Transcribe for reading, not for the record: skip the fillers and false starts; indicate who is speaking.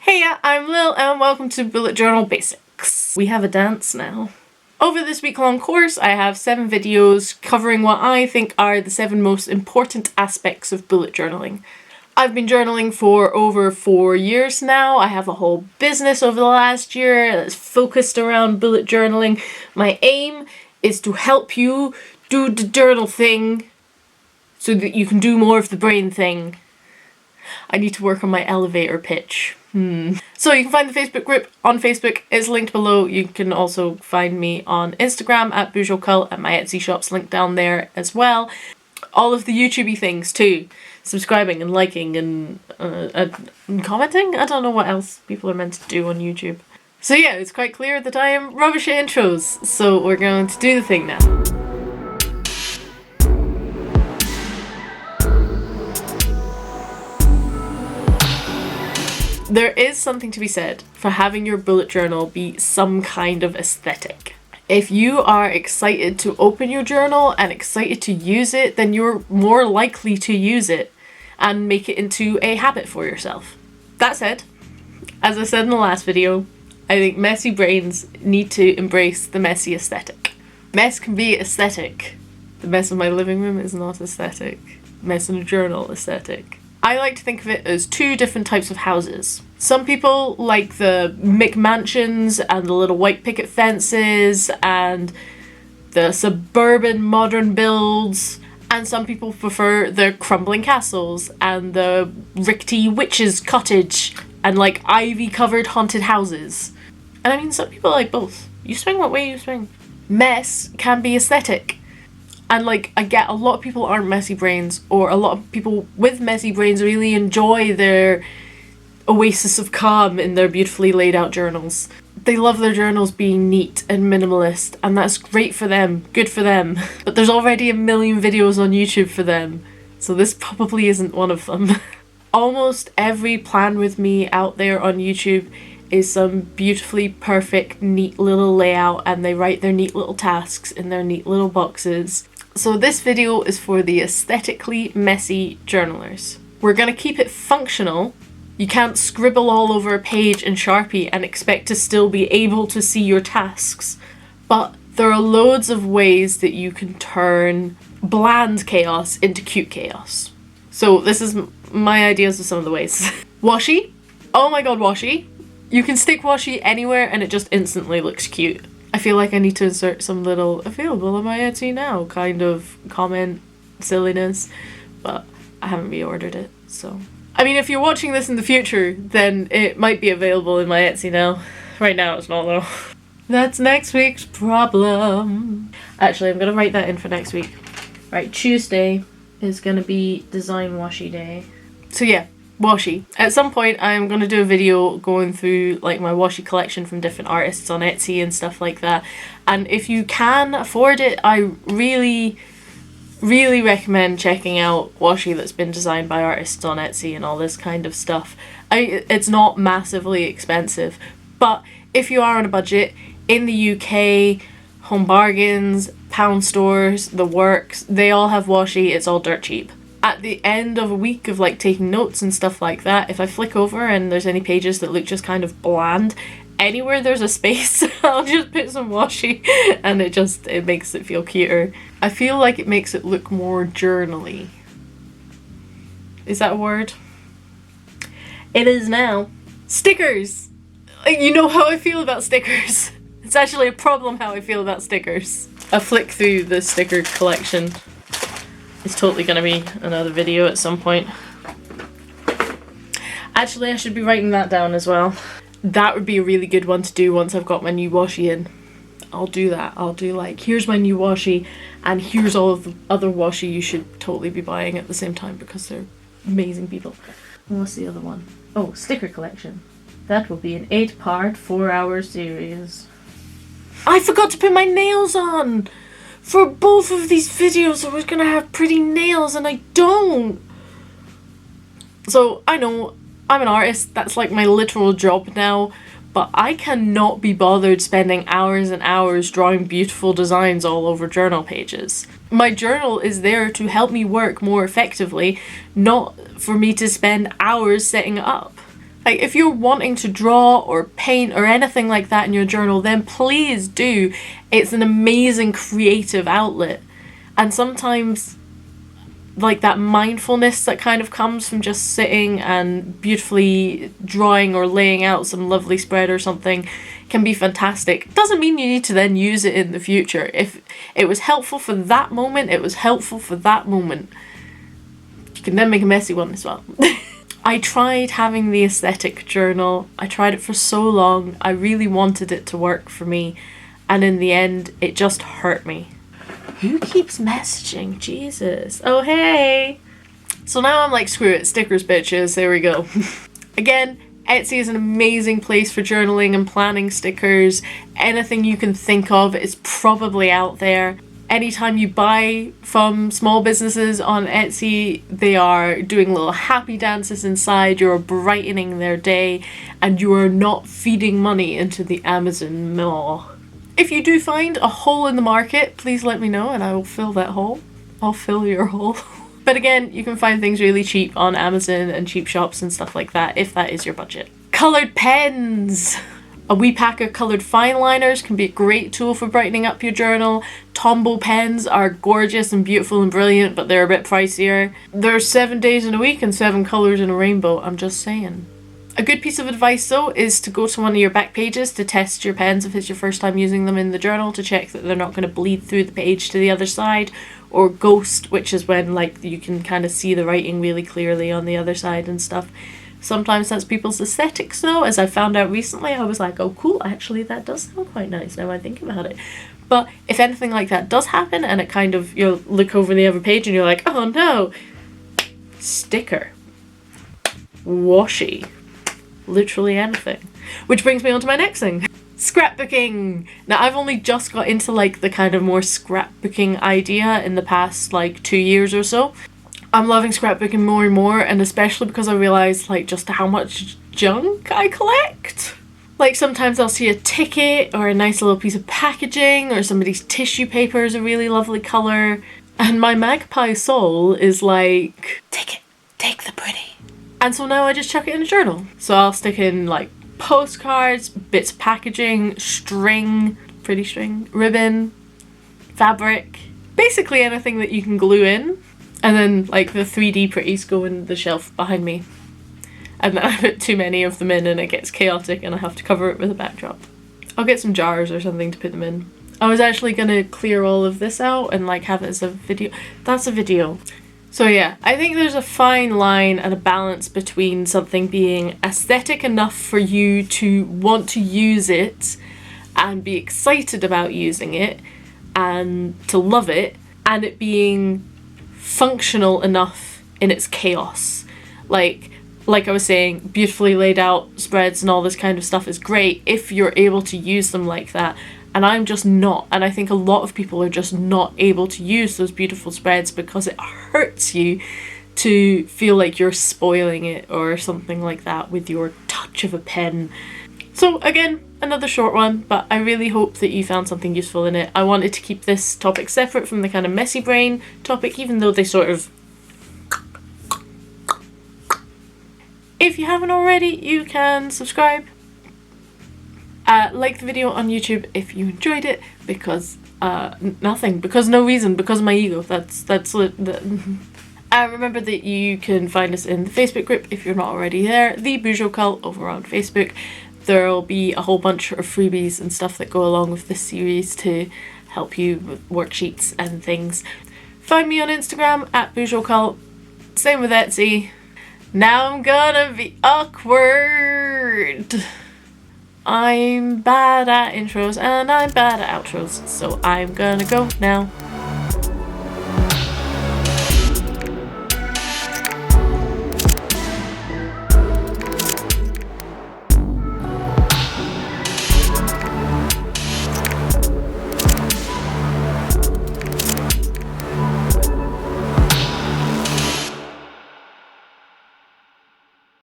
Speaker 1: Heya, I'm Lil and welcome to Bullet Journal Basics. We have a dance now. Over this week-long course, I have 7 videos covering what I think are the 7 most important aspects of bullet journaling. I've been journaling for over 4 years now. I have a whole business over the last year that's focused around bullet journaling. My aim is to help you do the journal thing so that you can do more of the brain thing. I need to work on my elevator pitch. So you can find the Facebook group on Facebook, it's linked below. You can also find me on Instagram at Bujo Cult, and my Etsy shop's linked down there as well. All of the YouTubey things too. Subscribing and liking and commenting. I don't know what else people are meant to do on YouTube. So yeah, it's quite clear that I am rubbish at intros, so we're going to do the thing now. There is something to be said for having your bullet journal be some kind of aesthetic. If you are excited to open your journal and excited to use it, then you're more likely to use it and make it into a habit for yourself. That said, as I said in the last video, I think messy brains need to embrace the messy aesthetic. Mess can be aesthetic. The mess of my living room is not aesthetic. Mess in a journal aesthetic. I like to think of it as 2 different types of houses. Some people like the McMansions and the little white picket fences and the suburban modern builds, and some people prefer the crumbling castles and the rickety witch's cottage and like ivy covered haunted houses. And I mean, some people like both. You swing what way you swing. Mess can be aesthetic. And like, I get a lot of people aren't messy brains, or a lot of people with messy brains really enjoy their oasis of calm in their beautifully laid out journals. They love their journals being neat and minimalist, and that's great for them, good for them. But there's already a million videos on YouTube for them, so this probably isn't one of them. Almost every plan with me out there on YouTube is some beautifully perfect, neat little layout, and they write their neat little tasks in their neat little boxes. So this video is for the aesthetically messy journalers. We're gonna keep it functional. You can't scribble all over a page in Sharpie and expect to still be able to see your tasks. But there are loads of ways that you can turn bland chaos into cute chaos. So this is my ideas of some of the ways. Washi. Oh my god, washi. You can stick washi anywhere and it just instantly looks cute. I feel like I need to insert some little available on my Etsy now kind of comment silliness, but I haven't reordered it, so. I mean, if you're watching this in the future, then it might be available in my Etsy now. Right now it's not though. That's next week's problem. Actually, I'm gonna write that in for next week. Right, Tuesday is gonna be design washi day. So yeah. Washi. At some point I'm going to do a video going through like my washi collection from different artists on Etsy and stuff like that, and if you can afford it, I really recommend checking out washi that's been designed by artists on Etsy and all this kind of stuff. It's not massively expensive, but if you are on a budget, in the UK, Home Bargains, pound stores, the works, they all have washi. It's all dirt cheap. At the end of a week of like taking notes and stuff like that, if I flick over and there's any pages that look just kind of bland, anywhere there's a space, I'll just put some washi and it makes it feel cuter. I feel like it makes it look more journally. Is that a word? It is now. Stickers! You know how I feel about stickers. It's actually a problem how I feel about stickers. A flick through the sticker collection. It's totally gonna be another video at some point. Actually, I should be writing that down as well. That would be a really good one to do once I've got my new washi in. I'll do that. I'll do like, here's my new washi, and here's all of the other washi you should totally be buying at the same time because they're amazing people. And what's the other one? Oh, sticker collection. That will be an 8-part, 4-hour series. I forgot to put my nails on! For both of these videos I was gonna have pretty nails and I don't! So I know I'm an artist, that's like my literal job now, but I cannot be bothered spending hours and hours drawing beautiful designs all over journal pages. My journal is there to help me work more effectively, not for me to spend hours setting it up. Like, if you're wanting to draw or paint or anything like that in your journal, then please do. It's an amazing creative outlet. And sometimes, like, that mindfulness that kind of comes from just sitting and beautifully drawing or laying out some lovely spread or something can be fantastic. Doesn't mean you need to then use it in the future. If it was helpful for that moment, it was helpful for that moment. You can then make a messy one as well. I tried having the aesthetic journal. I tried it for so long. I really wanted it to work for me. And in the end, it just hurt me. Who keeps messaging? Jesus. Oh, hey. So now I'm like, screw it. Stickers, bitches. There we go. Again, Etsy is an amazing place for journaling and planning stickers. Anything you can think of is probably out there. Anytime you buy from small businesses on Etsy, they are doing little happy dances inside. You're brightening their day and you are not feeding money into the Amazon maw. If you do find a hole in the market, please let me know and I will fill that hole. I'll fill your hole. But again, you can find things really cheap on Amazon and cheap shops and stuff like that if that is your budget. Coloured pens! A wee pack of coloured fine liners can be a great tool for brightening up your journal. Tombow pens are gorgeous and beautiful and brilliant, but they're a bit pricier. There's 7 days in a week and 7 colours in a rainbow, I'm just saying. A good piece of advice though is to go to one of your back pages to test your pens if it's your first time using them in the journal, to check that they're not going to bleed through the page to the other side, or ghost, which is when like you can kind of see the writing really clearly on the other side and stuff. Sometimes that's people's aesthetics though, as I found out recently. I was like, oh cool, actually that does sound quite nice now I think about it. But if anything like that does happen and it kind of, you look over the other page and you're like, oh no, sticker, washi, literally anything. Which brings me on to my next thing. Scrapbooking! Now I've only just got into like the kind of more scrapbooking idea in the past like 2 years or so. I'm loving scrapbooking more and more, and especially because I realised like just how much junk I collect. Like sometimes I'll see a ticket or a nice little piece of packaging, or somebody's tissue paper is a really lovely colour, and my magpie soul is like, take it, take the pretty. And so now I just chuck it in a journal. So I'll stick in like postcards, bits of packaging, string, pretty string, ribbon, fabric, basically anything that you can glue in. And then like the 3D pretties go in the shelf behind me. And then I put too many of them in and it gets chaotic and I have to cover it with a backdrop. I'll get some jars or something to put them in. I was actually gonna clear all of this out and like have it as a video. That's a video. So yeah, I think there's a fine line and a balance between something being aesthetic enough for you to want to use it and be excited about using it and to love it, and it being functional enough in its chaos. Like I was saying, beautifully laid out spreads and all this kind of stuff is great if you're able to use them like that. And I'm just not. And I think a lot of people are just not able to use those beautiful spreads because it hurts you to feel like you're spoiling it or something like that with your touch of a pen. So again, another short one, but I really hope that you found something useful in it. I wanted to keep this topic separate from the kind of messy brain topic, even though they sort of... If you haven't already, you can subscribe. Like the video on YouTube if you enjoyed it, because nothing, because no reason, because my ego. That's remember that you can find us in the Facebook group if you're not already there, the Bujo Cult over on Facebook. There'll be a whole bunch of freebies and stuff that go along with this series to help you with worksheets and things. Find me on Instagram at Bujo Cult. Same with Etsy. Now I'm gonna be awkward. I'm bad at intros and I'm bad at outros, so I'm gonna go now.